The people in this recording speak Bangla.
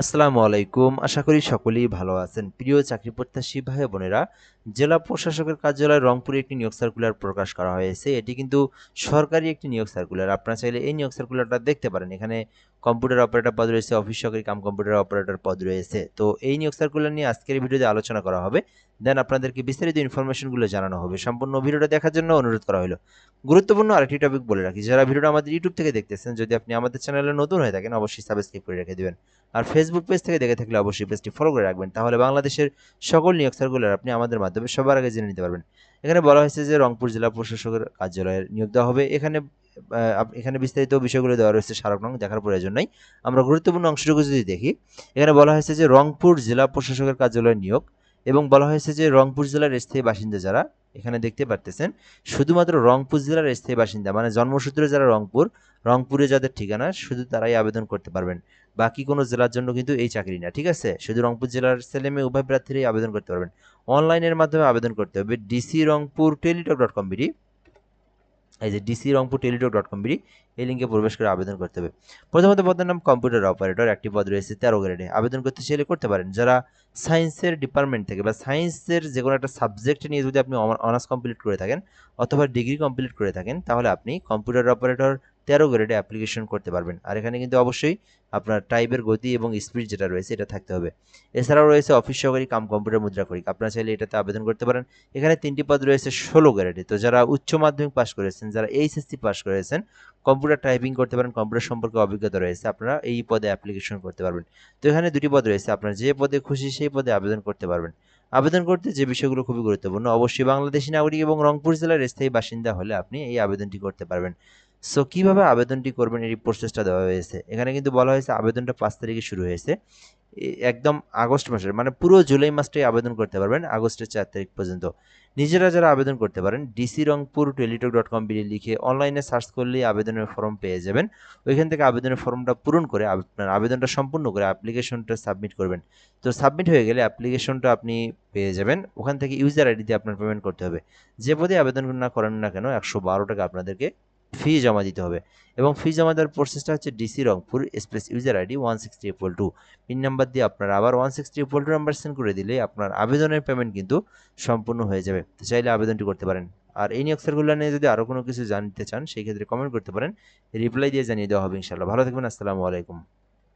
আসসালামু আলাইকুম। আশা করি সকলেই ভালো আছেন। প্রিয় চাকরি প্রত্যাশী ভাই বোনেরা, জেলা প্রশাসকের কার্যালয় রংপুরে একটি নিয়োগ সার্কুলার প্রকাশ করা হয়েছে। এটি কিন্তু সরকারি একটি নিয়োগ সার্কুলার। আপনারা চাইলে এই নিয়োগ সার্কুলারটা দেখতে পারেন। এখানে কম্পিউটার অপারেটর পদ রয়েছে, অফিস সহকারী কাম কম্পিউটার অপারেটর পদ রয়েছে। তো এই নিয়োগ সার্কুলার নিয়ে আজকের এই ভিডিওতে আলোচনা করা হবে। দেন আপনাদেরকে বিস্তারিত ইনফরমেশনগুলো জানানো হবে। সম্পূর্ণ ভিডিওটা দেখার জন্য অনুরোধ করা হলো। গুরুত্বপূর্ণ আরেকটি টপিক বলে রাখি, যারা ভিডিওটা আমাদের ইউটিউব থেকে দেখতেছেন, যদি আপনি আমাদের চ্যানেলে নতুন হয়ে থাকেন অবশ্যই সাবস্ক্রাইব করে রেখে দিবেন। আর ফেসবুক পেজ থেকে দেখে থাকলে অবশ্যই পেজটি ফলো করে রাখবেন, তাহলে বাংলাদেশের সকল নিয়োগ সার্কুলার আপনি আমাদের মাধ্যমে সবার আগে জেনে নিতে পারবেন। এখানে বলা হয়েছে যে রংপুর জেলা প্রশাসকের কার্যালয়ের নিয়োগ দেওয়া হবে। এখানে বিস্তারিত বিষয়গুলো দেওয়া রয়েছে, স্মারক নং দেখার প্রয়োজন নাই। আমরা গুরুত্বপূর্ণ অংশটুকু যদি দেখি, এখানে বলা হয়েছে যে রংপুর জেলা প্রশাসকের কার্যালয়ের নিয়োগ, এবং বলা হয়েছে যে রংপুর জেলার স্থায়ী বাসিন্দা যারা, এখানে দেখতে পারতেছেন শুধুমাত্র রংপুর জেলার স্থায়ী বাসিন্দা মানে জন্মসূত্রে যারা রংপুরে যাদের ঠিকানা, শুধু তারাই আবেদন করতে পারবেন। বাকি কোনো জেলার জন্য কিন্তু এই চাকরি না, ঠিক আছে? শুধু রংপুর জেলার ছেলেমেয়ে উভয় প্রার্থীরাই আবেদন করতে পারবেন। অনলাইনের মাধ্যমে আবেদন করতে হবে। DC Rangpur Teletalk dot com BD, এই যে DC Rangpur Teletalk dot com BD, এই লিঙ্কে প্রবেশ করে আবেদন করতে হবে। প্রথমত পদের নাম কম্পিউটার অপারেটর, একটি পদ রয়েছে 13 গ্রেডে। আবেদন করতে চাইলে করতে পারেন যারা সায়েন্সের ডিপার্টমেন্ট থেকে বা সায়েন্সের যে কোনো একটা সাবজেক্ট নিয়ে যদি আপনি অনার্স কমপ্লিট করে থাকেন অথবা ডিগ্রি কমপ্লিট করে থাকেন, তাহলে আপনি কম্পিউটার অপারেটর 13 গ্রেডে অ্যাপ্লিকেশন করতে পারবেন। আর এখানে কিন্তু অবশ্যই আপনার টাইপের গতি এবং স্পিড যেটা রয়েছে এটা থাকতে হবে। এছাড়াও রয়েছে অফিস সহকারী কাম কম্পিউটার মুদ্রাক্ষরিক, আপনারা চাইলে এটাতে আবেদন করতে পারেন। এখানে 3টি পদ রয়েছে 16 গ্রেডে। তো যারা উচ্চ মাধ্যমিক পাস করেছেন, যারা এইচএসসি পাস করেছেন, কম্পিউটার টাইপিং করতে পারেন, কম্পিউটার সম্পর্কে অভিজ্ঞতা রয়েছে, আপনারা এই পদে অ্যাপ্লিকেশন করতে পারবেন। তো এখানে 2টি পদ রয়েছে, আপনার যে পদে খুশি সেই পদে আবেদন করতে পারবেন। আবেদন করতে যে বিষয়গুলো খুবই গুরুত্বপূর্ণ, অবশ্যই বাংলাদেশী নাগরিক এবং রংপুর জেলার স্থায়ী বাসিন্দা হলে আপনি এই আবেদনটি করতে পারবেন। সো কিভাবে আবেদনটি করবেন এই প্রসেসটা দেওয়া হয়েছে। এখানে কিন্তু বলা হয়েছে আবেদনটা 5 তারিখে শুরু হয়েছে। একদম আগস্ট মাসের মানে পুরো জুলাই মাসটাই আবেদন করতে পারবেন আগস্টের 4 তারিখ পর্যন্ত। নিজেরা যারা আবেদন করতে পারেন DC Rangpur Teletalk dot com BD লিখে অনলাইনে সার্চ করলেই আবেদনের ফর্ম পেয়ে যাবেন। ওইখান থেকে আবেদনের ফর্মটা পূরণ করে আপনার আবেদনটা সম্পূর্ণ করে অ্যাপ্লিকেশনটা সাবমিট করবেন। তো সাবমিট হয়ে গেলে অ্যাপ্লিকেশনটা আপনি পেয়ে যাবেন। ওখান থেকে ইউজার আইডি দিয়ে আপনার পেমেন্ট করতে হবে। যে পদে আবেদন না করেন না কেন 112 টাকা আপনাদেরকে ফি জমা দিতে হবে। এবং ফি জমা দেওয়ার প্রসেসটা হচ্ছে DC Rangpur space user ID 160 pin number দিয়ে আপনার আবার 160 নাম্বার সেন্ড করে দিলে আপনার আবেদনের পেমেন্ট কিন্তু সম্পূর্ণ হয়ে যাবে। তো চাইলে আবেদনটি করতে পারেন। আর এই নিয়োগ সার্কুলার নিয়ে যদি আরও কোনো কিছু জানতে চান সেই ক্ষেত্রে কমেন্ট করতে পারেন, রিপ্লাই দিয়ে জানিয়ে দেওয়া হবে ইনশাআল্লাহ। ভালো থাকবেন। আসসালামু আলাইকুম।